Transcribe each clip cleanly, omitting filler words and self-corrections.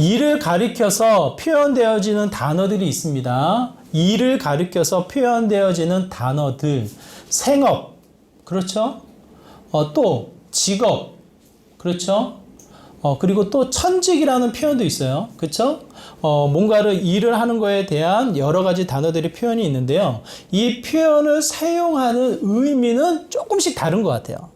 일을 가리켜서 표현되어지는 단어들이 있습니다. 일을 가리켜서 표현되어지는 단어들. 생업, 그렇죠? 또 직업, 그렇죠? 그리고 또 천직이라는 표현도 있어요. 그렇죠? 뭔가를 일을 하는 거에 대한 여러 가지 단어들의 표현이 있는데요. 이 표현을 사용하는 의미는 조금씩 다른 것 같아요.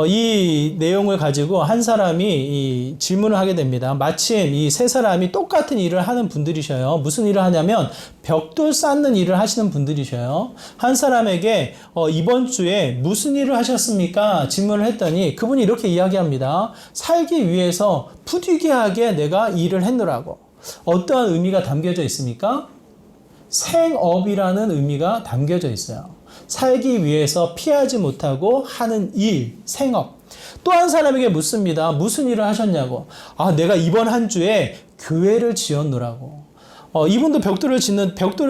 이 내용을 가지고 한 사람이 질문을 하게 됩니다. 마침 이 세 사람이 똑같은 일을 하는 분들이셔요. 무슨 일을 하냐면 벽돌 쌓는 일을 하시는 분들이셔요. 한 사람에게 이번 주에 무슨 일을 하셨습니까? 질문을 했더니 그분이 이렇게 이야기합니다. 살기 위해서 부득이하게 내가 일을 했노라고. 어떠한 의미가 담겨져 있습니까? 생업이라는 의미가 담겨져 있어요. 살기 위해서 피하지 못하고 하는 일, 생업. 또 한 사람에게 묻습니다. 무슨 일을 하셨냐고. 내가 이번 한 주에 교회를 지었노라고. 이분도 벽돌을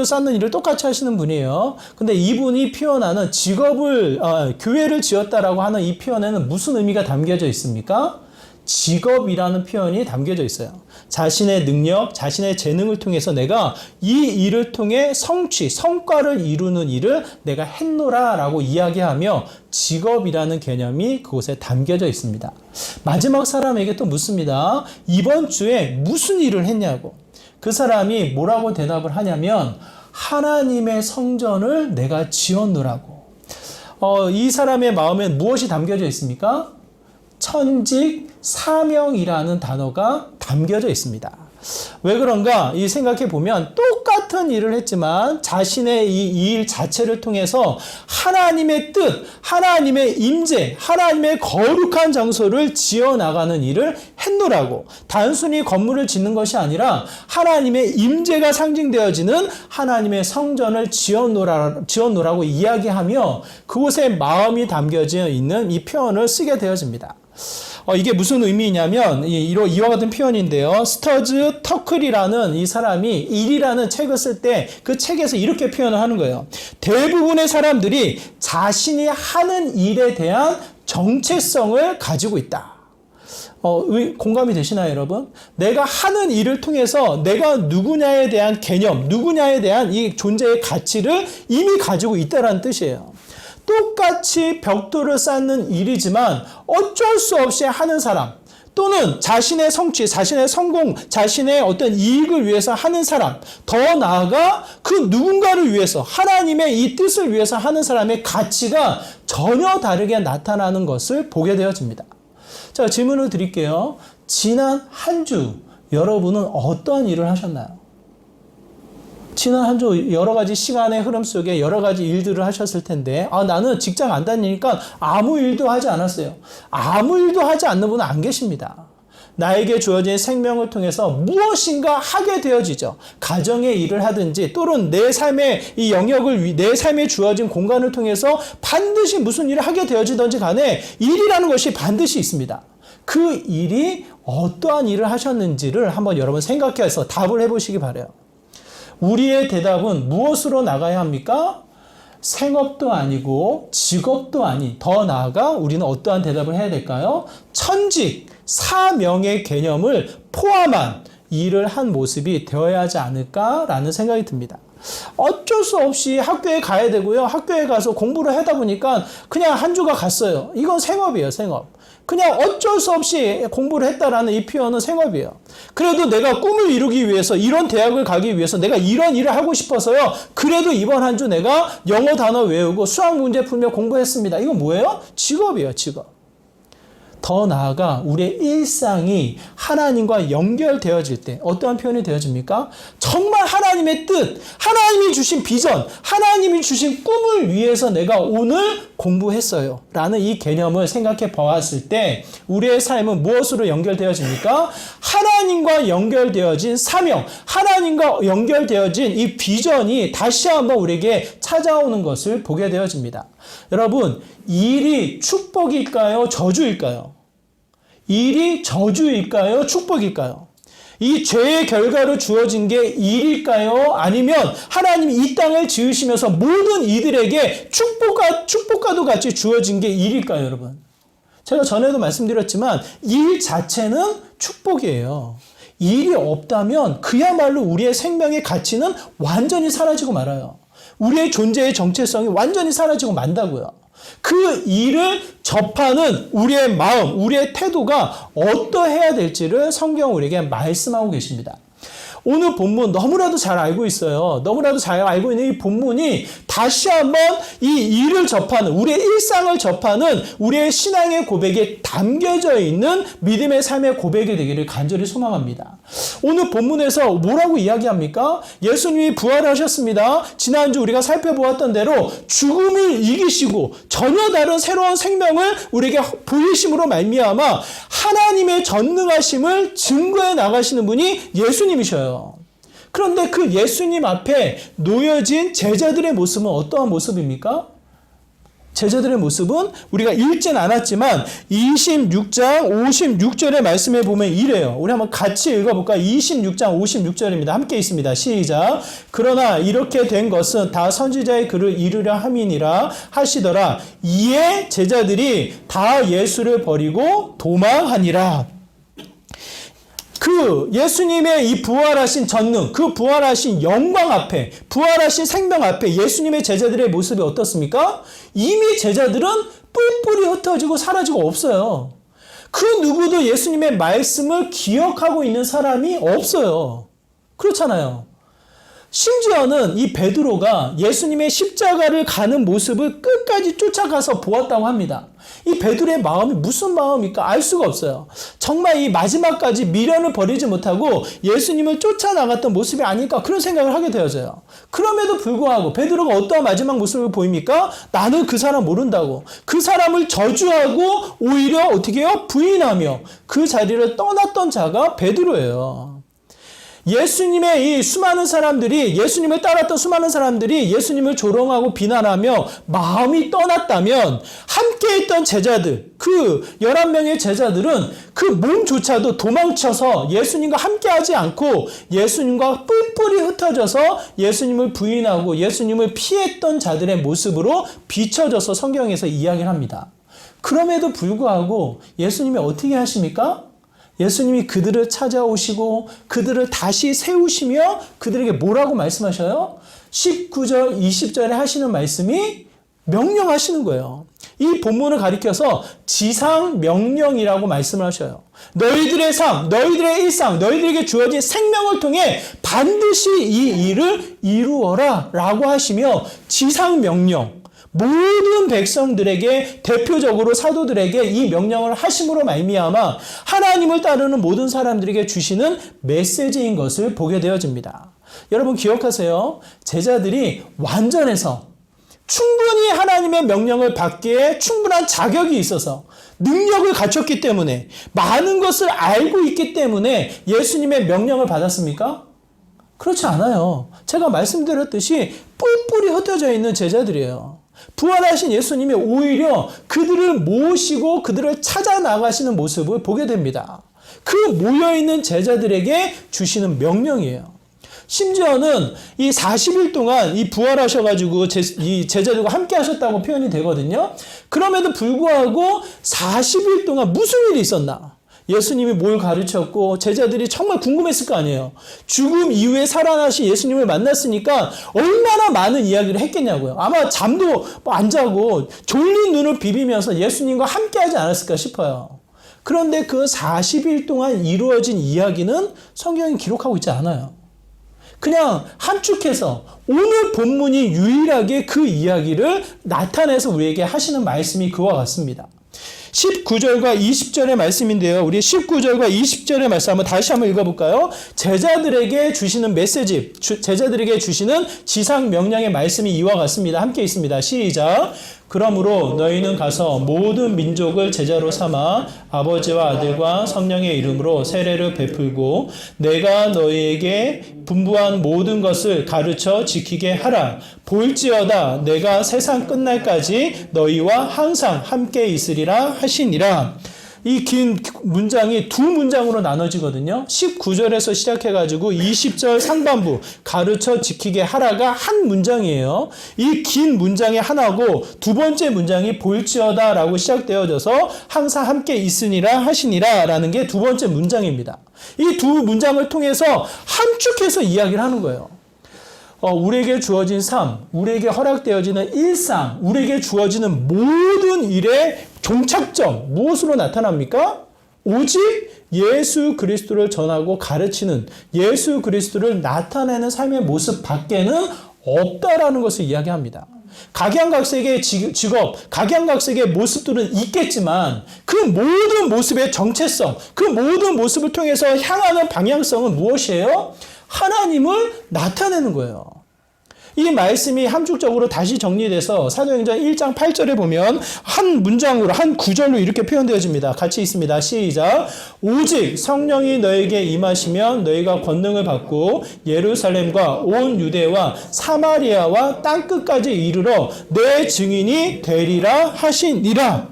쌓는 일을 똑같이 하시는 분이에요. 근데 이분이 표현하는 직업을, 교회를 지었다라고 하는 이 표현에는 무슨 의미가 담겨져 있습니까? 직업이라는 표현이 담겨져 있어요. 자신의 능력, 자신의 재능을 통해서 내가 이 일을 통해 성과를 이루는 일을 내가 했노라 라고 이야기하며 직업이라는 개념이 그곳에 담겨져 있습니다. 마지막 사람에게 또 묻습니다. 이번 주에 무슨 일을 했냐고. 그 사람이 뭐라고 대답을 하냐면 하나님의 성전을 내가 지었노라고. 이 사람의 마음에 무엇이 담겨져 있습니까? 천직, 사명이라는 단어가 담겨져 있습니다. 왜 그런가? 이 생각해 보면 똑같은 일을 했지만 자신의 이 일 자체를 통해서 하나님의 뜻, 하나님의 임재, 하나님의 거룩한 장소를 지어나가는 일을 했노라고. 단순히 건물을 짓는 것이 아니라 하나님의 임재가 상징되어지는 하나님의 성전을 지어노라고 이야기하며 그곳에 마음이 담겨져 있는 이 표현을 쓰게 되어집니다. 이게 무슨 의미냐면 이와 같은 표현인데요. 스터즈 터클이라는 이 사람이 일이라는 책을 쓸 때 그 책에서 이렇게 표현을 하는 거예요. 대부분의 사람들이 자신이 하는 일에 대한 정체성을 가지고 있다. 공감이 되시나요, 여러분? 내가 하는 일을 통해서 내가 누구냐에 대한 개념, 누구냐에 대한 이 존재의 가치를 이미 가지고 있다는 뜻이에요. 똑같이 벽돌을 쌓는 일이지만 어쩔 수 없이 하는 사람 또는 자신의 성취, 자신의 성공, 자신의 어떤 이익을 위해서 하는 사람, 더 나아가 그 누군가를 위해서 하나님의 이 뜻을 위해서 하는 사람의 가치가 전혀 다르게 나타나는 것을 보게 되어집니다. 자, 질문을 드릴게요. 지난 한 주 여러분은 어떠한 일을 하셨나요? 지난 한 주 여러 가지 시간의 흐름 속에 여러 가지 일들을 하셨을 텐데 나는 직장 안 다니니까 아무 일도 하지 않았어요. 아무 일도 하지 않는 분은 안 계십니다. 나에게 주어진 생명을 통해서 무엇인가 하게 되어지죠. 가정의 일을 하든지 또는 내 삶의 이 영역을 내 삶에 주어진 공간을 통해서 반드시 무슨 일을 하게 되어지든지 간에 일이라는 것이 반드시 있습니다. 그 일이 어떠한 일을 하셨는지를 한번 여러분 생각해서 답을 해보시기 바라요. 우리의 대답은 무엇으로 나가야 합니까? 생업도 아니고 직업도 아닌 더 나아가 우리는 어떠한 대답을 해야 될까요? 천직, 사명의 개념을 포함한 일을 한 모습이 되어야 하지 않을까라는 생각이 듭니다. 어쩔 수 없이 학교에 가야 되고요. 학교에 가서 공부를 하다 보니까 그냥 한 주가 갔어요. 이건 생업이에요, 생업. 그냥 어쩔 수 없이 공부를 했다라는 이 표현은 생업이에요. 그래도 내가 꿈을 이루기 위해서 이런 대학을 가기 위해서 내가 이런 일을 하고 싶어서요. 그래도 이번 한 주 내가 영어 단어 외우고 수학 문제 풀며 공부했습니다. 이건 뭐예요? 직업이에요, 직업. 더 나아가 우리의 일상이 하나님과 연결되어질 때 어떠한 표현이 되어집니까? 정말 하나님의 뜻, 하나님이 주신 비전, 하나님이 주신 꿈을 위해서 내가 오늘 공부했어요 라는 이 개념을 생각해 보았을 때 우리의 삶은 무엇으로 연결되어집니까? 하나님과 연결되어진 사명, 하나님과 연결되어진 이 비전이 다시 한번 우리에게 찾아오는 것을 보게 되어집니다. 여러분, 일이 축복일까요? 저주일까요? 일이 저주일까요? 축복일까요? 이 죄의 결과로 주어진 게 일일까요? 아니면 하나님이 이 땅을 지으시면서 모든 이들에게 축복과도 같이 주어진 게 일일까요, 여러분? 제가 전에도 말씀드렸지만 일 자체는 축복이에요. 일이 없다면 그야말로 우리의 생명의 가치는 완전히 사라지고 말아요. 우리의 존재의 정체성이 완전히 사라지고 만다고요. 그 일을 접하는 우리의 마음, 우리의 태도가 어떠해야 될지를 성경은 우리에게 말씀하고 계십니다. 오늘 본문 너무나도 잘 알고 있어요. 너무나도 잘 알고 있는 이 본문이 다시 한번 이 일을 접하는, 우리의 일상을 접하는 우리의 신앙의 고백에 담겨져 있는 믿음의 삶의 고백이 되기를 간절히 소망합니다. 오늘 본문에서 뭐라고 이야기합니까? 예수님이 부활하셨습니다. 지난주 우리가 살펴보았던 대로 죽음을 이기시고 전혀 다른 새로운 생명을 우리에게 보이심으로 말미암아 하나님의 전능하심을 증거해 나가시는 분이 예수님이셔요. 그런데 그 예수님 앞에 놓여진 제자들의 모습은 어떠한 모습입니까? 제자들의 모습은 우리가 읽진 않았지만 26장 56절의 말씀에 보면 이래요. 우리 한번 같이 읽어볼까요? 26장 56절입니다. 함께 있습니다. 시작. 그러나 이렇게 된 것은 다 선지자의 글을 이루려 함이니라 하시더라. 이에 제자들이 다 예수를 버리고 도망하니라. 그 예수님의 이 부활하신 전능, 그 부활하신 영광 앞에, 부활하신 생명 앞에 예수님의 제자들의 모습이 어떻습니까? 이미 제자들은 뿔뿔이 흩어지고 사라지고 없어요. 그 누구도 예수님의 말씀을 기억하고 있는 사람이 없어요. 그렇잖아요. 심지어는 이 베드로가 예수님의 십자가를 가는 모습을 끝까지 쫓아가서 보았다고 합니다. 이 베드로의 마음이 무슨 마음일까 알 수가 없어요. 정말 이 마지막까지 미련을 버리지 못하고 예수님을 쫓아나갔던 모습이 아닐까 그런 생각을 하게 되어져요. 그럼에도 불구하고 베드로가 어떠한 마지막 모습을 보입니까? 나는 그 사람 모른다고. 그 사람을 저주하고 오히려 어떻게 해요? 부인하며 그 자리를 떠났던 자가 베드로예요. 예수님의 이 수많은 사람들이, 예수님을 따랐던 수많은 사람들이 예수님을 조롱하고 비난하며 마음이 떠났다면 함께 있던 제자들, 그 11명의 제자들은 그 몸조차도 도망쳐서 예수님과 함께 하지 않고 예수님과 뿔뿔이 흩어져서 예수님을 부인하고 예수님을 피했던 자들의 모습으로 비춰져서 성경에서 이야기를 합니다. 그럼에도 불구하고 예수님이 어떻게 하십니까? 예수님이 그들을 찾아오시고 그들을 다시 세우시며 그들에게 뭐라고 말씀하셔요? 19절, 20절에 하시는 말씀이 명령하시는 거예요. 이 본문을 가리켜서 지상 명령이라고 말씀을 하셔요. 너희들의 삶, 너희들의 일상, 너희들에게 주어진 생명을 통해 반드시 이 일을 이루어라 라고 하시며 지상 명령, 모든 백성들에게 대표적으로 사도들에게 이 명령을 하심으로 말미암아 하나님을 따르는 모든 사람들에게 주시는 메시지인 것을 보게 되어집니다. 여러분 기억하세요. 제자들이 완전해서 충분히 하나님의 명령을 받기에 충분한 자격이 있어서 능력을 갖췄기 때문에 많은 것을 알고 있기 때문에 예수님의 명령을 받았습니까? 그렇지 않아요. 제가 말씀드렸듯이 뿔뿔이 흩어져 있는 제자들이에요. 부활하신 예수님이 오히려 그들을 모시고 그들을 찾아 나가시는 모습을 보게 됩니다. 그 모여있는 제자들에게 주시는 명령이에요. 심지어는 이 40일 동안 이 부활하셔가지고 이 제자들과 함께 하셨다고 표현이 되거든요. 그럼에도 불구하고 40일 동안 무슨 일이 있었나? 예수님이 뭘 가르쳤고 제자들이 정말 궁금했을 거 아니에요. 죽음 이후에 살아나신 예수님을 만났으니까 얼마나 많은 이야기를 했겠냐고요. 아마 잠도 안 자고 졸린 눈을 비비면서 예수님과 함께 하지 않았을까 싶어요. 그런데 그 40일 동안 이루어진 이야기는 성경이 기록하고 있지 않아요. 그냥 함축해서 오늘 본문이 유일하게 그 이야기를 나타내서 우리에게 하시는 말씀이 그와 같습니다. 19절과 20절의 말씀인데요. 우리 19절과 20절의 말씀 다시 한번 읽어볼까요? 제자들에게 주시는 메시지, 제자들에게 주시는 지상 명령의 말씀이 이와 같습니다. 함께 있습니다. 시작. 그러므로 너희는 가서 모든 민족을 제자로 삼아 아버지와 아들과 성령의 이름으로 세례를 베풀고 내가 너희에게 분부한 모든 것을 가르쳐 지키게 하라. 볼지어다 내가 세상 끝날까지 너희와 항상 함께 있으리라 하시니라. 이 긴 문장이 두 문장으로 나눠지거든요. 19절에서 시작해가지고 20절 상반부 가르쳐 지키게 하라가 한 문장이에요. 이 긴 문장이 하나고 두 번째 문장이 볼지어다 라고 시작되어져서 항상 함께 있으니라 하시니라 라는 게 두 번째 문장입니다. 이 두 문장을 통해서 함축해서 이야기를 하는 거예요. 우리에게 주어진 삶, 우리에게 허락되어지는 일상, 우리에게 주어지는 모든 일의 종착점, 무엇으로 나타납니까? 오직 예수 그리스도를 전하고 가르치는, 예수 그리스도를 나타내는 삶의 모습 밖에는 없다라는 것을 이야기합니다. 각양각색의 직업, 각양각색의 모습들은 있겠지만 그 모든 모습의 정체성, 그 모든 모습을 통해서 향하는 방향성은 무엇이에요? 하나님을 나타내는 거예요. 이 말씀이 함축적으로 다시 정리돼서 사도행전 1장 8절에 보면 한 문장으로, 한 구절로 이렇게 표현되어집니다. 같이 있습니다. 시작. 오직 성령이 너에게 임하시면 너희가 권능을 받고 예루살렘과 온 유대와 사마리아와 땅끝까지 이르러 내 증인이 되리라 하시니라.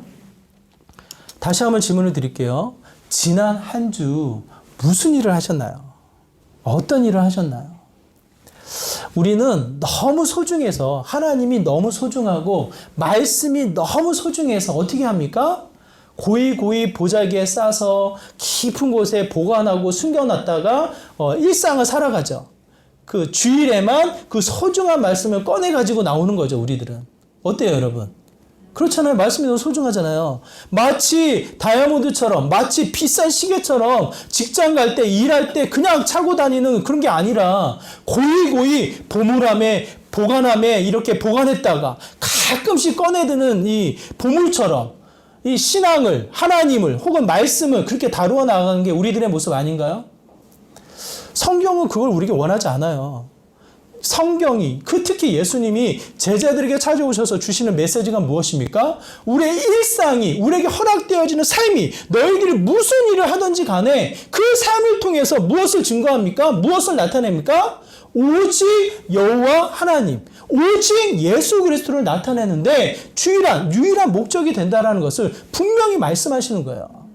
다시 한번 질문을 드릴게요. 지난 한 주 무슨 일을 하셨나요? 어떤 일을 하셨나요? 우리는 너무 소중해서, 하나님이 너무 소중하고 말씀이 너무 소중해서 어떻게 합니까? 고이 보자기에 싸서 깊은 곳에 보관하고 숨겨놨다가 일상을 살아가죠. 그 주일에만 그 소중한 말씀을 꺼내가지고 나오는 거죠, 우리들은. 어때요, 여러분? 그렇잖아요. 말씀이 너무 소중하잖아요. 마치 다이아몬드처럼, 마치 비싼 시계처럼 직장 갈 때, 일할 때 그냥 차고 다니는 그런 게 아니라 고이 보물함에, 보관함에 이렇게 보관했다가 가끔씩 꺼내드는 이 보물처럼 이 신앙을, 하나님을 혹은 말씀을 그렇게 다루어 나가는 게 우리들의 모습 아닌가요? 성경은 그걸 우리에게 원하지 않아요. 성경이, 특히 예수님이 제자들에게 찾아오셔서 주시는 메시지가 무엇입니까? 우리의 일상이, 우리에게 허락되어지는 삶이, 너희들이 무슨 일을 하든지 간에 그 삶을 통해서 무엇을 증거합니까? 무엇을 나타냅니까? 오직 여호와 하나님, 오직 예수 그리스도를 나타내는데 유일한 목적이 된다는 것을 분명히 말씀하시는 거예요.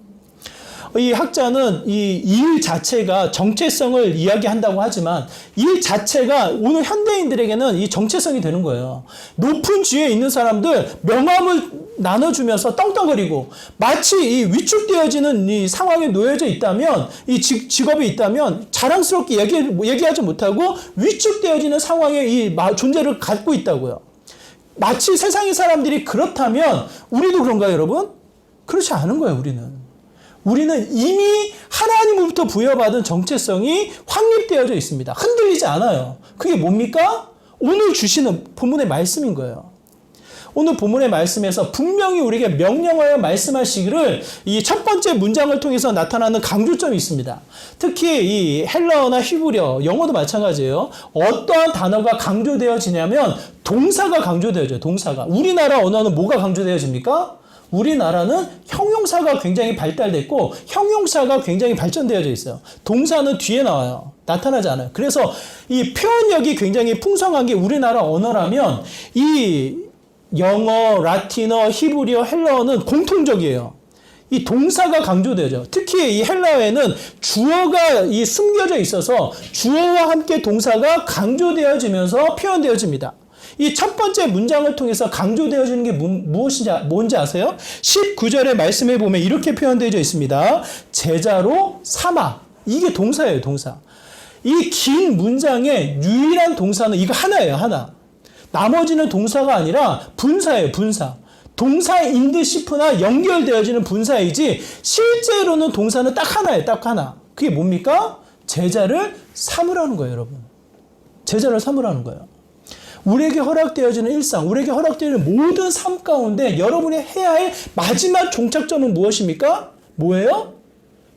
이 학자는 이 일 자체가 정체성을 이야기한다고 하지만 일 자체가 오늘 현대인들에게는 이 정체성이 되는 거예요. 높은 지위에 있는 사람들 명함을 나눠주면서 떵떵거리고 마치 이 위축되어지는 이 상황에 놓여져 있다면, 이 직업이 있다면 자랑스럽게 얘기하지 못하고 위축되어지는 상황에 이 존재를 갖고 있다고요. 마치 세상의 사람들이 그렇다면 우리도 그런가요, 여러분? 그렇지 않은 거예요, 우리는 이미 하나님으로부터 부여받은 정체성이 확립되어져 있습니다. 흔들리지 않아요. 그게 뭡니까? 오늘 주시는 본문의 말씀인 거예요. 오늘 본문의 말씀에서 분명히 우리에게 명령하여 말씀하시기를 이 첫 번째 문장을 통해서 나타나는 강조점이 있습니다. 특히 이 헬라어나 히브리어, 영어도 마찬가지예요. 어떠한 단어가 강조되어지냐면 동사가 강조되어져요. 동사가. 우리나라 언어는 뭐가 강조되어집니까? 우리나라는 형용사가 굉장히 발달됐고 형용사가 굉장히 발전되어져 있어요. 동사는 뒤에 나와요. 나타나지 않아요. 그래서 이 표현력이 굉장히 풍성한 게 우리나라 언어라면 이 영어, 라틴어, 히브리어, 헬라어는 공통적이에요. 이 동사가 강조되죠. 특히 이 헬라어에는 주어가 이 숨겨져 있어서 주어와 함께 동사가 강조되어지면서 표현되어집니다. 이 첫 번째 문장을 통해서 강조되어지는 게 뭔지 아세요? 19절의 말씀에 보면 이렇게 표현되어 있습니다. 제자로 삼아. 이게 동사예요, 동사. 이 긴 문장의 유일한 동사는 이거 하나예요, 하나. 나머지는 동사가 아니라 분사예요, 분사. 동사 인드 시프나 연결되어지는 분사이지 실제로는 동사는 딱 하나예요, 딱 하나. 그게 뭡니까? 제자를 삼으라는 거예요, 여러분. 제자를 삼으라는 거예요. 우리에게 허락되어지는 일상, 우리에게 허락되어지는 모든 삶 가운데 여러분이 해야 할 마지막 종착점은 무엇입니까? 뭐예요?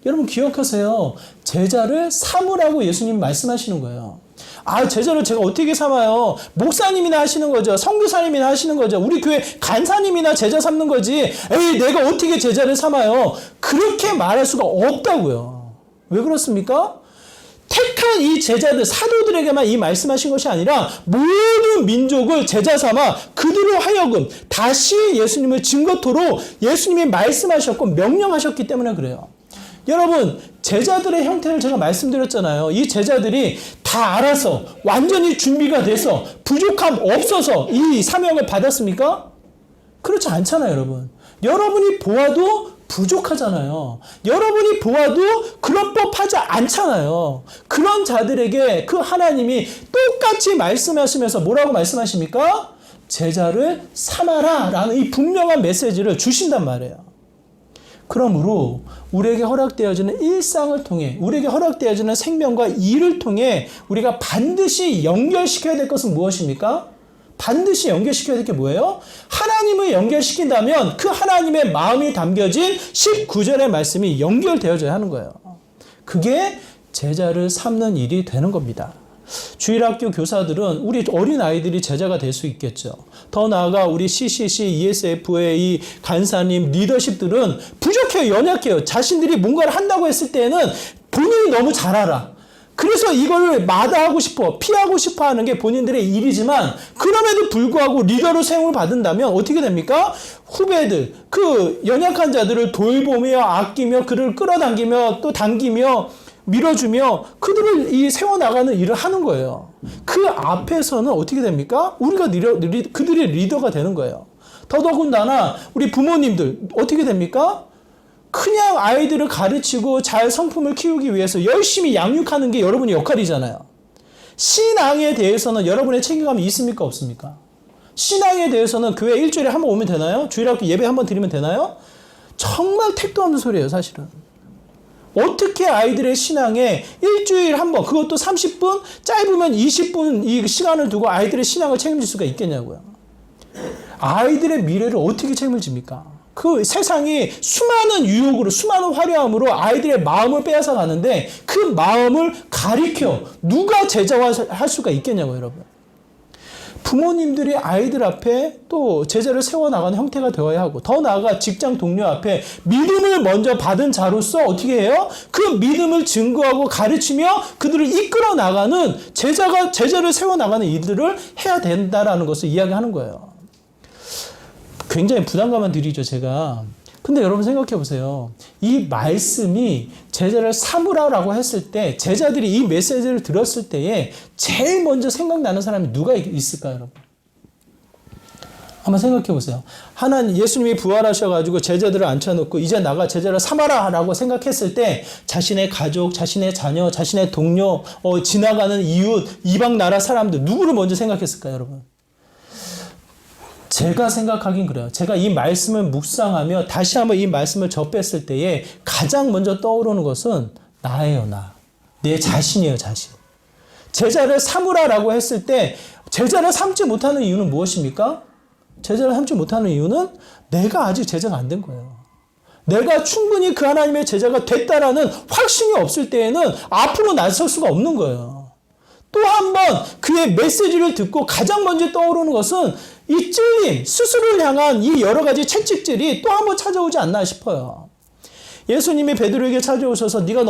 여러분 기억하세요. 제자를 삼으라고 예수님 말씀하시는 거예요. 아, 제자를 제가 어떻게 삼아요? 목사님이나 하시는 거죠. 선교사님이나 하시는 거죠. 우리 교회 간사님이나 제자 삼는 거지. 에이, 내가 어떻게 제자를 삼아요? 그렇게 말할 수가 없다고요. 왜 그렇습니까? 택한 이 제자들, 사도들에게만 이 말씀하신 것이 아니라 모든 민족을 제자 삼아 그들로 하여금 다시 예수님을 증거토록 예수님이 말씀하셨고 명령하셨기 때문에 그래요. 여러분, 제자들의 형태를 제가 말씀드렸잖아요. 이 제자들이 다 알아서 완전히 준비가 돼서 부족함 없어서 이 사명을 받았습니까? 그렇지 않잖아요, 여러분. 여러분이 보아도 부족하잖아요. 여러분이 보아도 그런 법하지 않잖아요. 그런 자들에게 그 하나님이 똑같이 말씀하시면서 뭐라고 말씀하십니까? 제자를 삼아라 라는 이 분명한 메시지를 주신단 말이에요. 그러므로 우리에게 허락되어지는 일상을 통해, 우리에게 허락되어지는 생명과 일을 통해 우리가 반드시 연결시켜야 될 것은 무엇입니까? 반드시 연결시켜야 될 게 뭐예요? 하나님을 연결시킨다면 그 하나님의 마음이 담겨진 19절의 말씀이 연결되어져야 하는 거예요. 그게 제자를 삼는 일이 되는 겁니다. 주일학교 교사들은 우리 어린아이들이 제자가 될 수 있겠죠. 더 나아가 우리 CCC, ESF의 이 간사님, 리더십들은 부족해요. 연약해요. 자신들이 뭔가를 한다고 했을 때는 본인이 너무 잘 알아. 그래서 이걸 마다하고 싶어, 피하고 싶어 하는 게 본인들의 일이지만 그럼에도 불구하고 리더로 세움을 받는다면 어떻게 됩니까? 후배들, 그 연약한 자들을 돌보며 아끼며 그를 끌어당기며 또 당기며 밀어주며 그들을 이 세워나가는 일을 하는 거예요. 그 앞에서는 어떻게 됩니까? 우리가 그들의 리더가 되는 거예요. 더더군다나 우리 부모님들 어떻게 됩니까? 그냥 아이들을 가르치고 잘 성품을 키우기 위해서 열심히 양육하는 게 여러분의 역할이잖아요. 신앙에 대해서는 여러분의 책임감이 있습니까? 없습니까? 신앙에 대해서는 교회 일주일에 한 번 오면 되나요? 주일학교 예배 한 번 드리면 되나요? 정말 택도 없는 소리예요, 사실은. 어떻게 아이들의 신앙에 일주일 한 번, 그것도 30분, 짧으면 20분 이 시간을 두고 아이들의 신앙을 책임질 수가 있겠냐고요. 아이들의 미래를 어떻게 책임을 집니까? 그 세상이 수많은 유혹으로, 수많은 화려함으로 아이들의 마음을 빼앗아 가는데 그 마음을 가리켜 누가 제자화할 수가 있겠냐고요, 여러분. 부모님들이 아이들 앞에 또 제자를 세워나가는 형태가 되어야 하고, 더 나아가 직장 동료 앞에 믿음을 먼저 받은 자로서 어떻게 해요? 그 믿음을 증거하고 가르치며 그들을 이끌어 나가는 제자를 세워나가는 일들을 해야 된다라는 것을 이야기하는 거예요. 굉장히 부담감은 드리죠, 제가. 근데 여러분 생각해 보세요. 이 말씀이 제자를 삼으라라고 했을 때, 제자들이 이 메시지를 들었을 때에 제일 먼저 생각나는 사람이 누가 있을까요, 여러분? 한번 생각해 보세요. 예수님이 부활하셔가지고 제자들을 앉혀놓고 이제 나가 제자를 삼아라라고 생각했을 때 자신의 가족, 자신의 자녀, 자신의 동료, 지나가는 이웃, 이방 나라 사람들 누구를 먼저 생각했을까요, 여러분? 제가 생각하긴 그래요. 제가 이 말씀을 묵상하며 다시 한번 이 말씀을 접했을 때에 가장 먼저 떠오르는 것은 나예요, 나. 내 자신이에요, 자신. 제자를 삼으라라고 했을 때 제자를 삼지 못하는 이유는 무엇입니까? 제자를 삼지 못하는 이유는 내가 아직 제자가 안 된 거예요. 내가 충분히 그 하나님의 제자가 됐다라는 확신이 없을 때에는 앞으로 나설 수가 없는 거예요. 또 한 번 그의 메시지를 듣고 가장 먼저 떠오르는 것은 이 찔림, 스스로를 향한 이 여러 가지 채찍질이 또 한 번 찾아오지 않나 싶어요. 예수님이 베드로에게 찾아오셔서 네가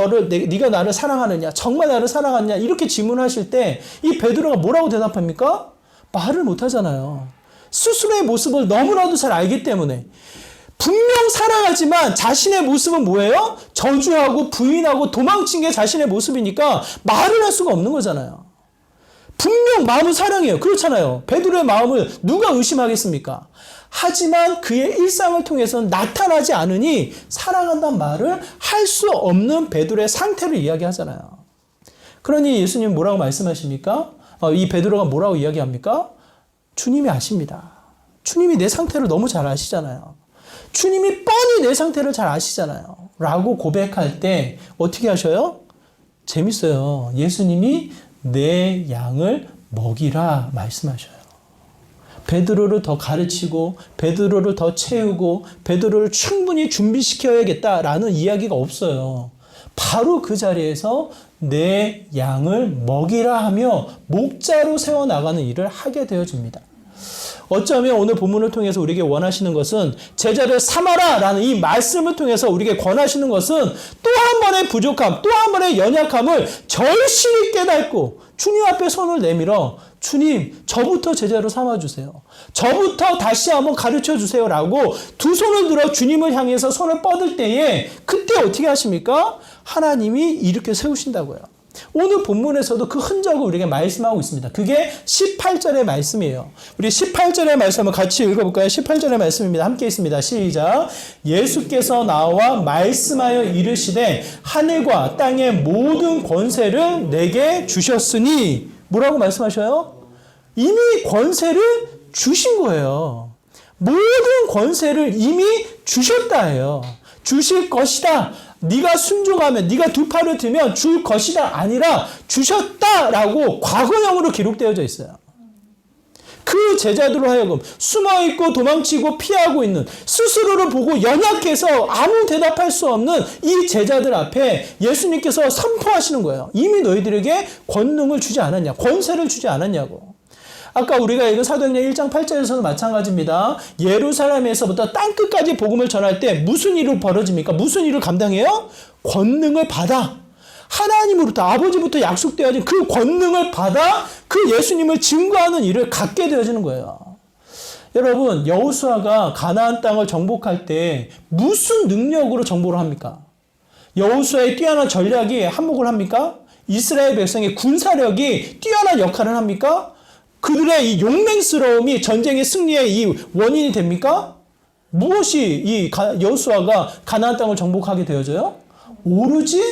나를 사랑하느냐? 정말 나를 사랑하느냐? 이렇게 질문하실 때 이 베드로가 뭐라고 대답합니까? 말을 못 하잖아요. 스스로의 모습을 너무나도 잘 알기 때문에. 분명 사랑하지만 자신의 모습은 뭐예요? 저주하고 부인하고 도망친 게 자신의 모습이니까 말을 할 수가 없는 거잖아요. 분명 마음은 사랑해요. 그렇잖아요. 베드로의 마음을 누가 의심하겠습니까? 하지만 그의 일상을 통해서는 나타나지 않으니 사랑한다는 말을 할 수 없는 베드로의 상태를 이야기하잖아요. 그러니 예수님 뭐라고 말씀하십니까? 이 베드로가 뭐라고 이야기합니까? 주님이 아십니다. 주님이 내 상태를 너무 잘 아시잖아요. 주님이 뻔히 내 상태를 잘 아시잖아요. 라고 고백할 때 어떻게 하셔요? 재밌어요. 예수님이 내 양을 먹이라 말씀하셔요. 베드로를 더 가르치고 베드로를 더 채우고 베드로를 충분히 준비시켜야겠다라는 이야기가 없어요. 바로 그 자리에서 내 양을 먹이라 하며 목자로 세워나가는 일을 하게 되어집니다. 어쩌면 오늘 본문을 통해서 우리에게 원하시는 것은 제자를 삼아라 라는 이 말씀을 통해서 우리에게 권하시는 것은 또 한 번의 부족함, 또 한 번의 연약함을 절실히 깨닫고 주님 앞에 손을 내밀어 주님 저부터 제자로 삼아주세요. 저부터 다시 한번 가르쳐주세요 라고 두 손을 들어 주님을 향해서 손을 뻗을 때에 그때 어떻게 하십니까? 하나님이 이렇게 세우신다고요. 오늘 본문에서도 그 흔적을 우리에게 말씀하고 있습니다. 그게 18절의 말씀이에요. 우리 18절의 말씀 한번 같이 읽어볼까요? 18절의 말씀입니다. 함께 있습니다. 시작. 예수께서 나와 말씀하여 이르시되 하늘과 땅의 모든 권세를 내게 주셨으니 뭐라고 말씀하셔요? 이미 권세를 주신 거예요. 모든 권세를 이미 주셨다 해요. 주실 것이다. 네가 순종하면, 네가 두 팔을 들면 줄 것이다 아니라 주셨다라고 과거형으로 기록되어져 있어요. 그 제자들로 하여금 숨어있고 도망치고 피하고 있는, 스스로를 보고 연약해서 아무 대답할 수 없는 이 제자들 앞에 예수님께서 선포하시는 거예요. 이미 너희들에게 권능을 주지 않았냐, 권세를 주지 않았냐고. 아까 우리가 읽은 사도행전 1장 8절에서도 마찬가지입니다. 예루살렘에서부터 땅끝까지 복음을 전할 때 무슨 일이 벌어집니까? 무슨 일을 감당해요? 권능을 받아. 하나님으로부터, 아버지부터 약속되어진 그 권능을 받아 그 예수님을 증거하는 일을 갖게 되어지는 거예요. 여러분, 여호수아가 가나안 땅을 정복할 때 무슨 능력으로 정복을 합니까? 여호수아의 뛰어난 전략이 한몫을 합니까? 이스라엘 백성의 군사력이 뛰어난 역할을 합니까? 그들의 이 용맹스러움이 전쟁의 승리의 이 원인이 됩니까? 무엇이 이 여호수아가 가나안 땅을 정복하게 되어져요? 오로지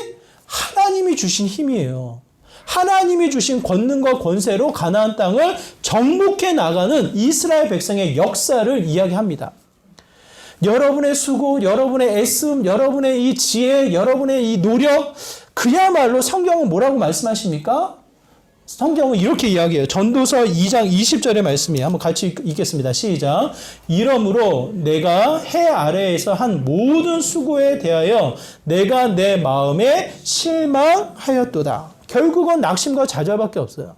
하나님이 주신 힘이에요. 하나님이 주신 권능과 권세로 가나안 땅을 정복해 나가는 이스라엘 백성의 역사를 이야기합니다. 여러분의 수고, 여러분의 애씀, 여러분의 이 지혜, 여러분의 이 노력, 그야말로 성경은 뭐라고 말씀하십니까? 성경은 이렇게 이야기해요. 전도서 2장 20절의 말씀이에요. 한번 같이 읽겠습니다. 시작. 이러므로 내가 해 아래에서 한 모든 수고에 대하여 내가 내 마음에 실망하였도다. 결국은 낙심과 좌절밖에 없어요.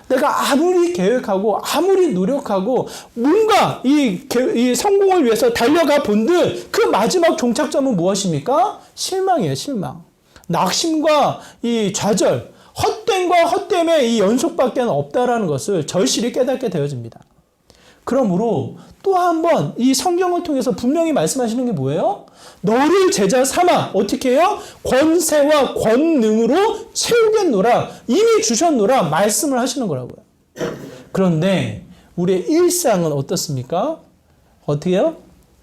내가 아무리 계획하고 아무리 노력하고 뭔가 이 성공을 위해서 달려가 본들 그 마지막 종착점은 무엇입니까? 실망이에요. 실망. 낙심과 이 좌절, 헛됨과 헛됨의 이 연속밖에 없다라는 것을 절실히 깨닫게 되어집니다. 그러므로 또 한 번 이 성경을 통해서 분명히 말씀하시는 게 뭐예요? 너를 제자 삼아 어떻게 해요? 권세와 권능으로 채우겠노라, 이미 주셨노라 말씀을 하시는 거라고요. 그런데 우리의 일상은 어떻습니까? 어떻게 해요?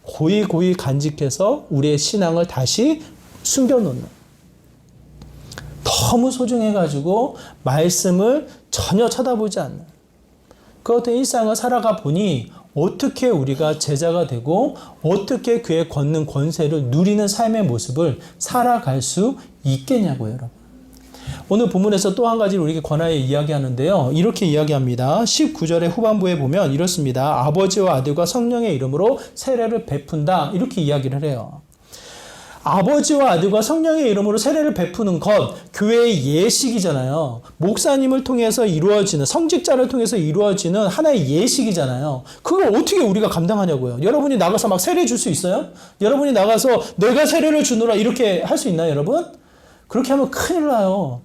고이 간직해서 우리의 신앙을 다시 숨겨놓는, 너무 소중해가지고 말씀을 전혀 쳐다보지 않는 그 어떤 일상을 살아가 보니 어떻게 우리가 제자가 되고 어떻게 그의 권능 권세를 누리는 삶의 모습을 살아갈 수 있겠냐고요, 여러분. 오늘 본문에서 또 한 가지를 우리에게 권하여 이야기하는데요. 이렇게 이야기합니다. 19절의 후반부에 보면 이렇습니다. 아버지와 아들과 성령의 이름으로 세례를 베푼다. 이렇게 이야기를 해요. 아버지와 아들과 성령의 이름으로 세례를 베푸는 것, 교회의 예식이잖아요. 목사님을 통해서 이루어지는, 성직자를 통해서 이루어지는 하나의 예식이잖아요. 그걸 어떻게 우리가 감당하냐고요. 여러분이 나가서 막 세례 줄 수 있어요? 여러분이 나가서 내가 세례를 주노라 이렇게 할 수 있나요, 여러분? 그렇게 하면 큰일 나요.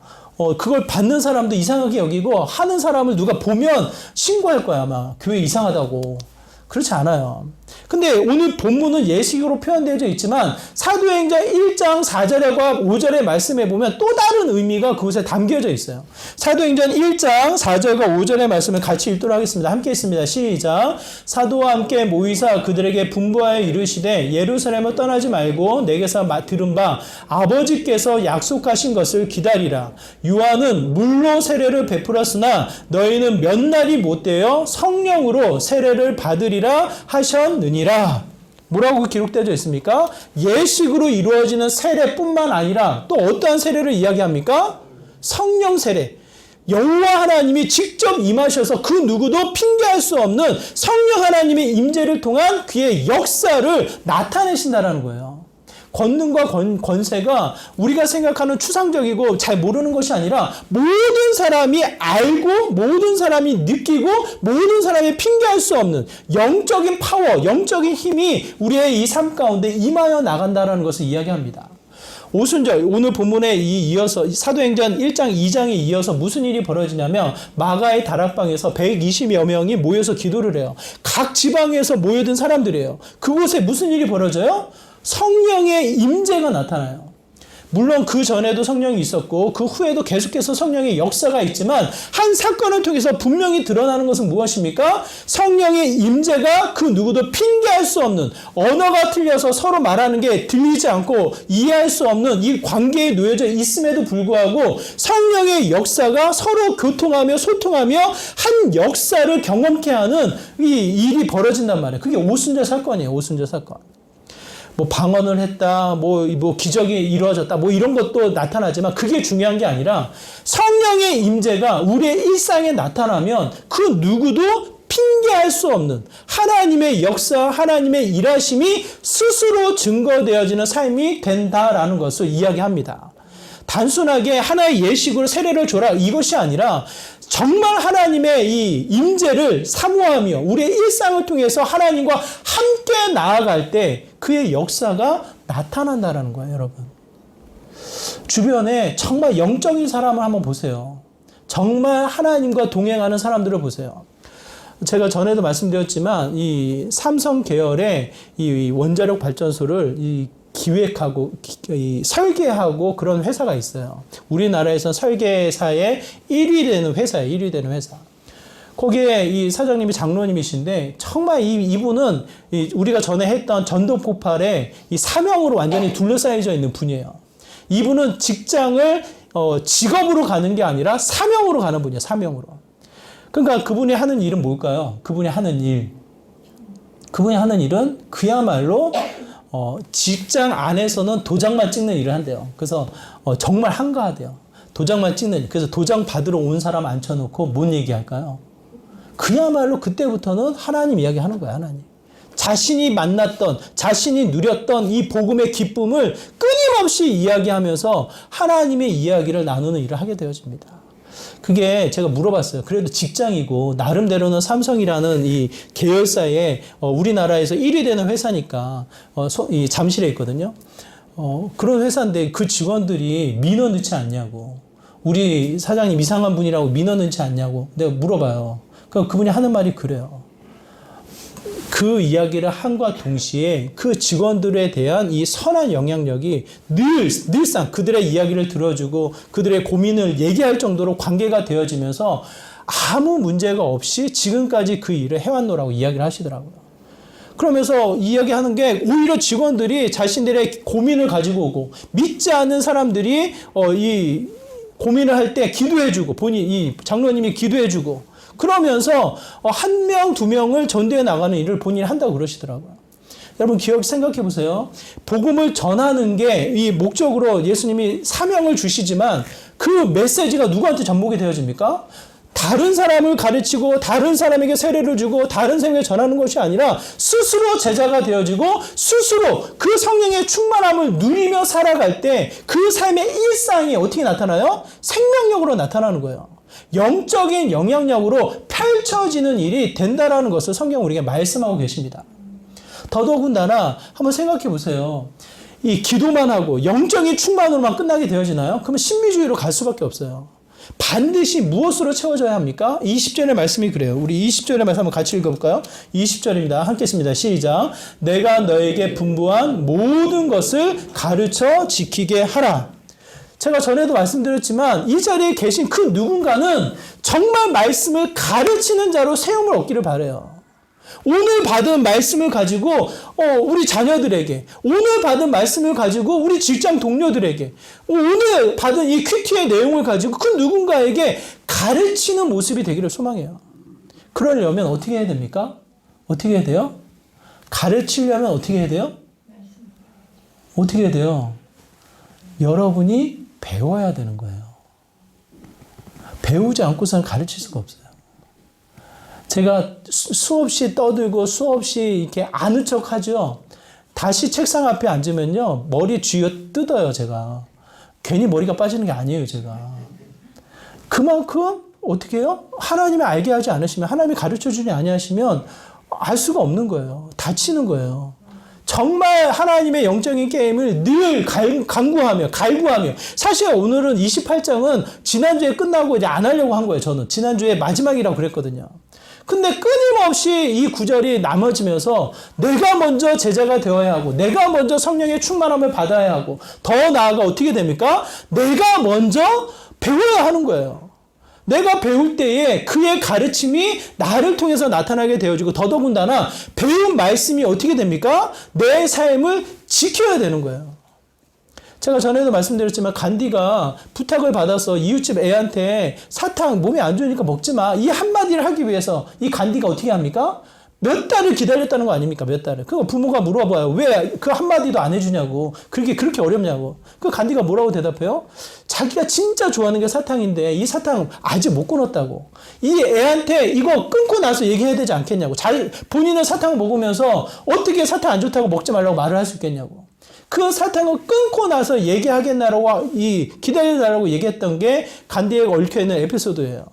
그걸 받는 사람도 이상하게 여기고 하는 사람을 누가 보면 신고할 거야, 아마. 교회 이상하다고. 그렇지 않아요. 근데 오늘 본문은 예식으로 표현되어 있지만 사도행전 1장 4절과 5절의 말씀에 보면 또 다른 의미가 그곳에 담겨져 있어요. 사도행전 1장 4절과 5절의 말씀을 같이 읽도록 하겠습니다. 함께 있습니다. 시작. 사도와 함께 모이사 그들에게 분부하여 이르시되 예루살렘을 떠나지 말고 내게서 들은 바 아버지께서 약속하신 것을 기다리라. 요한은 물로 세례를 베풀었으나 너희는 몇 날이 못되어 성령으로 세례를 받으리라 하셨느니라. 뭐라고 기록되어 있습니까? 예식으로 이루어지는 세례뿐만 아니라 또 어떠한 세례를 이야기합니까? 성령 세례. 여호와 하나님이 직접 임하셔서 그 누구도 핑계할 수 없는 성령 하나님의 임재를 통한 그의 역사를 나타내신다라는 거예요. 권능과 권세가 우리가 생각하는 추상적이고 잘 모르는 것이 아니라 모든 사람이 알고 모든 사람이 느끼고 모든 사람이 핑계할 수 없는 영적인 파워, 영적인 힘이 우리의 이 삶 가운데 임하여 나간다는 것을 이야기합니다. 오순절 오늘 본문에 이어서 사도행전 1장 2장에 이어서 무슨 일이 벌어지냐면 마가의 다락방에서 120여 명이 모여서 기도를 해요. 각 지방에서 모여든 사람들이에요. 그곳에 무슨 일이 벌어져요? 성령의 임재가 나타나요. 물론 그 전에도 성령이 있었고 그 후에도 계속해서 성령의 역사가 있지만 한 사건을 통해서 분명히 드러나는 것은 무엇입니까? 성령의 임재가 그 누구도 핑계할 수 없는, 언어가 틀려서 서로 말하는 게 들리지 않고 이해할 수 없는 이 관계에 놓여져 있음에도 불구하고 성령의 역사가 서로 교통하며 소통하며 한 역사를 경험케 하는 이 일이 벌어진단 말이에요. 그게 오순절 사건이에요. 오순절 사건. 뭐 방언을 했다, 뭐 기적이 이루어졌다, 뭐 이런 것도 나타나지만 그게 중요한 게 아니라 성령의 임재가 우리의 일상에 나타나면 그 누구도 핑계할 수 없는 하나님의 역사, 하나님의 일하심이 스스로 증거되어지는 삶이 된다라는 것을 이야기합니다. 단순하게 하나의 예식으로 세례를 줘라 이것이 아니라 정말 하나님의 이 임재를 사모하며 우리의 일상을 통해서 하나님과 함께 나아갈 때 그의 역사가 나타난다는 거예요, 여러분. 주변에 정말 영적인 사람을 한번 보세요. 정말 하나님과 동행하는 사람들을 보세요. 제가 전에도 말씀드렸지만 이 삼성 계열의 이 원자력 발전소를 기획하고 설계하고 그런 회사가 있어요. 우리나라에선 설계사의 1위 되는 회사예요. 1위 되는 회사. 거기에 이 사장님이 장로님이신데 정말 이분은 우리가 전에 했던 전도 폭발에 이 사명으로 완전히 둘러싸여져 있는 분이에요. 이분은 직장을 직업으로 가는 게 아니라 사명으로 가는 분이에요. 사명으로. 그러니까 그분이 하는 일은 뭘까요? 그분이 하는 일은 그야말로 직장 안에서는 도장만 찍는 일을 한대요. 그래서 정말 한가하대요. 도장만 찍는 일. 그래서 도장 받으러 온 사람 앉혀놓고 뭔 얘기할까요? 그야말로 그때부터는 하나님 이야기하는 거야. 하나님. 자신이 만났던, 자신이 누렸던 이 복음의 기쁨을 끊임없이 이야기하면서 하나님의 이야기를 나누는 일을 하게 되어집니다. 그게 제가 물어봤어요. 그래도 직장이고 나름대로는 삼성이라는 이 계열사에 우리나라에서 1위 되는 회사니까 이 잠실에 있거든요. 그런 회사인데 그 직원들이 민원 넣지 않냐고. 우리 사장님 이상한 분이라고 민원 넣지 않냐고. 내가 물어봐요. 그분이 하는 말이 그래요. 그 이야기를 함과 동시에 그 직원들에 대한 이 선한 영향력이 늘상 그들의 이야기를 들어주고 그들의 고민을 얘기할 정도로 관계가 되어지면서 아무 문제가 없이 지금까지 그 일을 해왔노라고 이야기를 하시더라고요. 그러면서 이야기하는 게 오히려 직원들이 자신들의 고민을 가지고 오고 믿지 않는 사람들이 이 고민을 할 때 기도해주고 이 장로님이 기도해주고 그러면서 한 명, 두 명을 전도해 나가는 일을 본인이 한다고 그러시더라고요. 여러분 생각해 보세요. 복음을 전하는 게 이 목적으로 예수님이 사명을 주시지만 그 메시지가 누구한테 접목이 되어집니까? 다른 사람을 가르치고 다른 사람에게 세례를 주고 다른 사람에게 전하는 것이 아니라 스스로 제자가 되어지고 스스로 그 성령의 충만함을 누리며 살아갈 때 그 삶의 일상이 어떻게 나타나요? 생명력으로 나타나는 거예요. 영적인 영향력으로 펼쳐지는 일이 된다라는 것을 성경은 우리에게 말씀하고 계십니다. 더더군다나 한번 생각해 보세요. 이 기도만 하고 영적인 충만으로만 끝나게 되어지나요? 그러면 신비주의로 갈 수밖에 없어요. 반드시 무엇으로 채워져야 합니까? 20절의 말씀이 그래요. 우리 20절의 말씀 한번 같이 읽어볼까요? 20절입니다. 함께 했습니다. 시작. 내가 너에게 분부한 모든 것을 가르쳐 지키게 하라. 제가 전에도 말씀드렸지만 이 자리에 계신 그 누군가는 정말 말씀을 가르치는 자로 세움을 얻기를 바라요. 오늘 받은 말씀을 가지고 우리 자녀들에게, 오늘 받은 말씀을 가지고 우리 직장 동료들에게, 오늘 받은 이 큐티의 내용을 가지고 그 누군가에게 가르치는 모습이 되기를 소망해요. 그러려면 어떻게 해야 됩니까? 어떻게 해야 돼요? 가르치려면 어떻게 해야 돼요? 어떻게 해야 돼요? 여러분이 배워야 되는 거예요. 배우지 않고서는 가르칠 수가 없어요. 제가 수없이 떠들고 수없이 이렇게 아는 척 하죠. 다시 책상 앞에 앉으면요. 머리 쥐어 뜯어요, 제가. 괜히 머리가 빠지는 게 아니에요, 제가. 그만큼 어떻게 해요? 하나님이 알게 하지 않으시면, 하나님이 가르쳐 주지 아니하시면 알 수가 없는 거예요. 다치는 거예요. 정말 하나님의 영적인 게임을 늘 갈구하며 사실 오늘은 28장은 지난주에 끝나고 이제 안 하려고 한 거예요. 저는 지난주에 마지막이라고 그랬거든요. 근데 끊임없이 이 구절이 나머지면서 내가 먼저 제자가 되어야 하고 내가 먼저 성령의 충만함을 받아야 하고 더 나아가 어떻게 됩니까? 내가 먼저 배워야 하는 거예요. 내가 배울 때에 그의 가르침이 나를 통해서 나타나게 되어지고 더더군다나 배운 말씀이 어떻게 됩니까? 내 삶을 지켜야 되는 거예요. 제가 전에도 말씀드렸지만 간디가 부탁을 받아서 이웃집 애한테 사탕 몸에 안 좋으니까 먹지 마. 이 한마디를 하기 위해서 이 간디가 어떻게 합니까? 몇 달을 기다렸다는 거 아닙니까? 몇 달을. 그거 부모가 물어봐요. 왜 그 한마디도 안 해주냐고. 그렇게 어렵냐고. 그 간디가 뭐라고 대답해요? 자기가 진짜 좋아하는 게 사탕인데 이 사탕 아직 못 끊었다고. 이 애한테 이거 끊고 나서 얘기해야 되지 않겠냐고. 본인은 사탕을 먹으면서 어떻게 사탕 안 좋다고 먹지 말라고 말을 할 수 있겠냐고. 그 사탕을 끊고 나서 얘기하겠나라고 기다려달라고 얘기했던 게 간디에 얽혀있는 에피소드예요.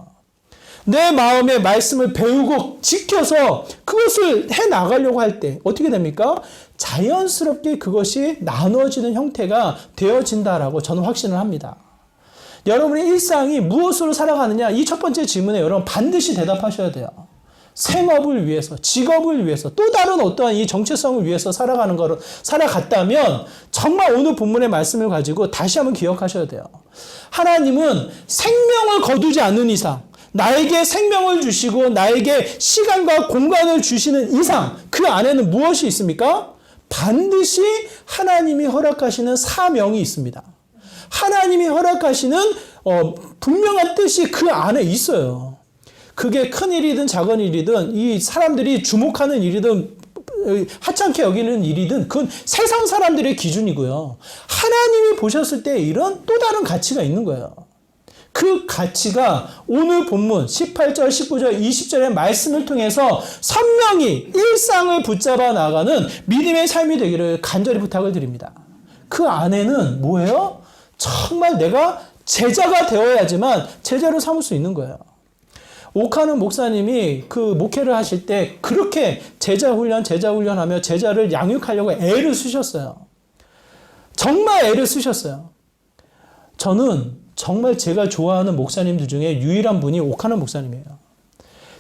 내 마음의 말씀을 배우고 지켜서 그것을 해나가려고 할 때 어떻게 됩니까? 자연스럽게 그것이 나누어지는 형태가 되어진다라고 저는 확신을 합니다. 여러분의 일상이 무엇으로 살아가느냐? 이 첫 번째 질문에 여러분 반드시 대답하셔야 돼요. 생업을 위해서, 직업을 위해서, 또 다른 어떠한 이 정체성을 위해서 살아갔다면 정말 오늘 본문의 말씀을 가지고 다시 한번 기억하셔야 돼요. 하나님은 생명을 거두지 않는 이상, 나에게 생명을 주시고 나에게 시간과 공간을 주시는 이상 그 안에는 무엇이 있습니까? 반드시 하나님이 허락하시는 사명이 있습니다. 하나님이 허락하시는 분명한 뜻이 그 안에 있어요. 그게 큰 일이든 작은 일이든 이 사람들이 주목하는 일이든 하찮게 여기는 일이든 그건 세상 사람들의 기준이고요. 하나님이 보셨을 때 일은 또 다른 가치가 있는 거예요. 그 가치가 오늘 본문 18절, 19절, 20절의 말씀을 통해서 선명히 일상을 붙잡아 나가는 믿음의 삶이 되기를 간절히 부탁을 드립니다. 그 안에는 뭐예요? 정말 내가 제자가 되어야지만 제자로 삼을 수 있는 거예요. 오카는 목사님이 그 목회를 하실 때 그렇게 제자 훈련하며 제자를 양육하려고 애를 쓰셨어요. 정말 애를 쓰셨어요. 저는 정말 제가 좋아하는 목사님들 중에 유일한 분이 오카는 목사님이에요.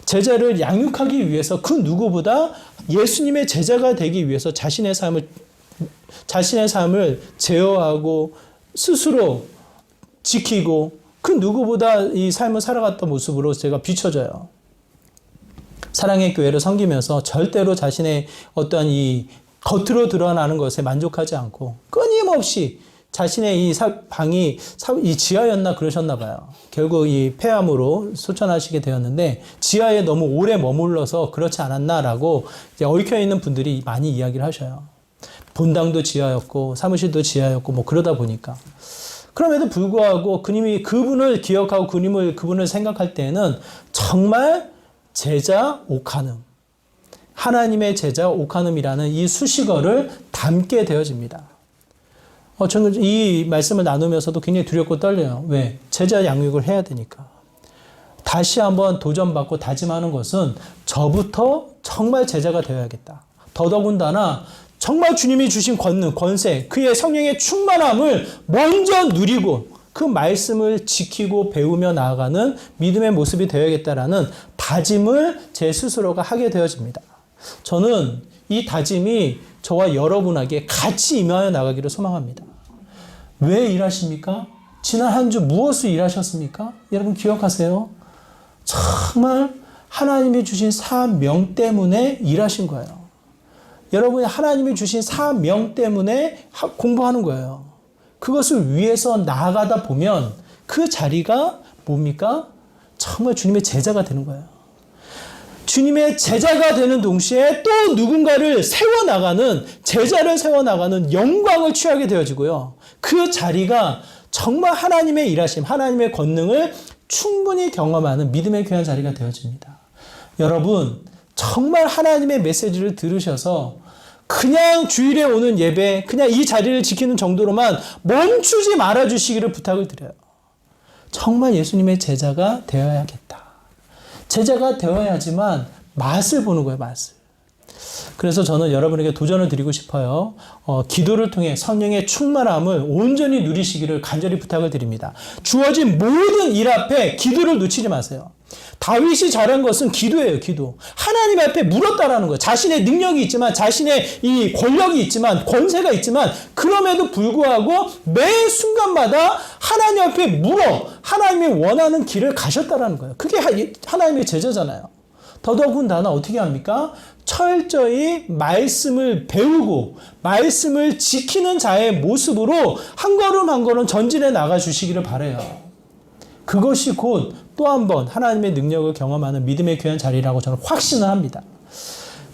제자를 양육하기 위해서 그 누구보다 예수님의 제자가 되기 위해서 자신의 삶을 제어하고 스스로 지키고 그 누구보다 이 삶을 살아갔던 모습으로 제가 비춰져요. 사랑의 교회를 섬기면서 절대로 자신의 어떠한 이 겉으로 드러나는 것에 만족하지 않고 끊임없이 자신의 이 방이 이 지하였나 그러셨나 봐요. 결국 이 폐암으로 소천하시게 되었는데 지하에 너무 오래 머물러서 그렇지 않았나라고 이제 얽혀있는 분들이 많이 이야기를 하셔요. 본당도 지하였고 사무실도 지하였고 뭐 그러다 보니까. 그럼에도 불구하고 그분을 기억하고 그분을 생각할 때에는 정말 제자 오카눔, 하나님의 제자 오카눔이라는 이 수식어를 담게 되어집니다. 저는 이 말씀을 나누면서도 굉장히 두렵고 떨려요. 왜? 제자 양육을 해야 되니까. 다시 한번 도전받고 다짐하는 것은 저부터 정말 제자가 되어야겠다. 더더군다나 정말 주님이 주신 권능, 권세, 그의 성령의 충만함을 먼저 누리고 그 말씀을 지키고 배우며 나아가는 믿음의 모습이 되어야겠다라는 다짐을 제 스스로가 하게 되어집니다. 저는 이 다짐이 저와 여러분에게 같이 임하여 나가기를 소망합니다. 왜 일하십니까? 지난 한 주 무엇을 일하셨습니까? 여러분 기억하세요? 정말 하나님이 주신 사명 때문에 일하신 거예요. 여러분이 하나님이 주신 사명 때문에 공부하는 거예요. 그것을 위해서 나아가다 보면 그 자리가 뭡니까? 정말 주님의 제자가 되는 거예요. 주님의 제자가 되는 동시에 또 누군가를 세워나가는, 제자를 세워나가는 영광을 취하게 되어지고요. 그 자리가 정말 하나님의 일하심, 하나님의 권능을 충분히 경험하는 믿음의 귀한 자리가 되어집니다. 여러분, 정말 하나님의 메시지를 들으셔서 그냥 주일에 오는 예배, 그냥 이 자리를 지키는 정도로만 멈추지 말아주시기를 부탁을 드려요. 정말 예수님의 제자가 되어야겠다. 제자가 되어야지만 맛을 보는 거예요, 맛을. 그래서 저는 여러분에게 도전을 드리고 싶어요. 기도를 통해 성령의 충만함을 온전히 누리시기를 간절히 부탁을 드립니다. 주어진 모든 일 앞에 기도를 놓치지 마세요. 다윗이 잘한 것은 기도예요, 기도. 하나님 앞에 물었다라는 거예요. 자신의 능력이 있지만, 자신의 이 권력이 있지만, 권세가 있지만, 그럼에도 불구하고 매 순간마다 하나님 앞에 물어 하나님이 원하는 길을 가셨다라는 거예요. 그게 하나님의 제자잖아요. 더더군다나 어떻게 합니까? 철저히 말씀을 배우고 말씀을 지키는 자의 모습으로 한 걸음 한 걸음 전진해 나가 주시기를 바라요. 그것이 곧 또 한 번 하나님의 능력을 경험하는 믿음의 귀한 자리라고 저는 확신을 합니다.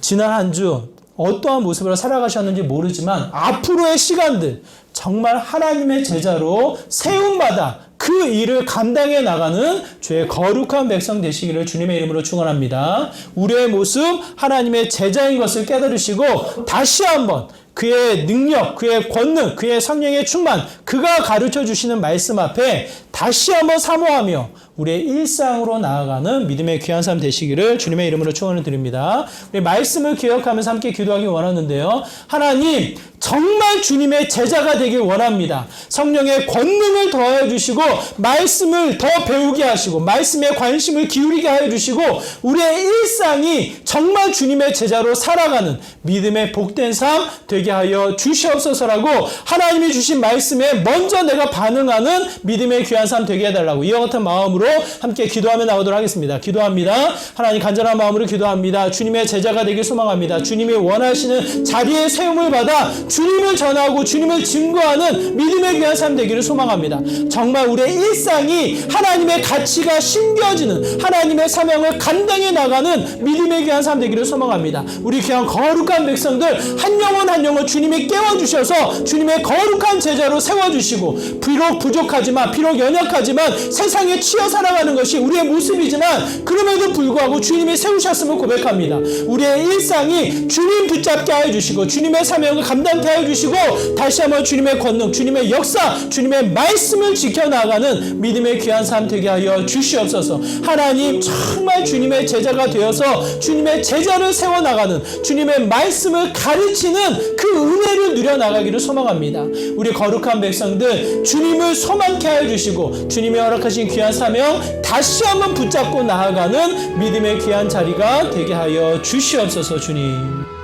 지난 한 주 어떠한 모습으로 살아가셨는지 모르지만 앞으로의 시간들 정말 하나님의 제자로 세움받아 그 일을 감당해 나가는 주의 거룩한 백성 되시기를 주님의 이름으로 축원합니다. 우리의 모습 하나님의 제자인 것을 깨달으시고 다시 한번 그의 능력, 그의 권능, 그의 성령의 충만, 그가 가르쳐 주시는 말씀 앞에 다시 한번 사모하며 우리의 일상으로 나아가는 믿음의 귀한 삶 되시기를 주님의 이름으로 축원을 드립니다. 우리 말씀을 기억하면서 함께 기도하기 원하는데요. 하나님, 정말 주님의 제자가 되길 원합니다. 성령의 권능을 더하여 주시고 말씀을 더 배우게 하시고 말씀에 관심을 기울이게 하여 주시고 우리의 일상이 정말 주님의 제자로 살아가는 믿음의 복된 삶 되게 하여 주시옵소서라고 하나님이 주신 말씀에 먼저 내가 반응하는 믿음의 귀한 삶 되게 해달라고 이와 같은 마음으로 함께 기도하며 나오도록 하겠습니다. 기도합니다. 하나님 간절한 마음으로 기도합니다. 주님의 제자가 되길 소망합니다. 주님이 원하시는 자리에 세움을 받아 주님을 전하고 주님을 증거하는 믿음의 귀한 삶 되기를 소망합니다. 정말 우리의 일상이 하나님의 가치가 심겨지는 하나님의 사명을 감당해 나가는 믿음의 귀한 삶 되기를 소망합니다. 우리 귀한 거룩한 백성들 한 영혼 한 영혼 주님이 깨워주셔서 주님의 거룩한 제자로 세워주시고 비록 부족하지만 비록 연약하지만 세상에 치여 살아가는 것이 우리의 모습이지만 그럼에도 불구하고 주님이 세우셨음을 고백합니다. 우리의 일상이 주님 붙잡게 하여 주시고 주님의 사명을 감당케 하여 주시고 다시 한번 주님의 권능, 주님의 역사, 주님의 말씀을 지켜나가는 믿음의 귀한 삶 되게 하여 주시옵소서. 하나님 정말 주님의 제자가 되어서 주님의 제자를 세워나가는 주님의 말씀을 가르치는 그 은혜를 누려나가기를 소망합니다. 우리 거룩한 백성들 주님을 소망케 하여 주시고 주님이 허락하신 귀한 사명 다시 한번 붙잡고 나아가는 믿음의 귀한 자리가 되게 하여 주시옵소서. 주님.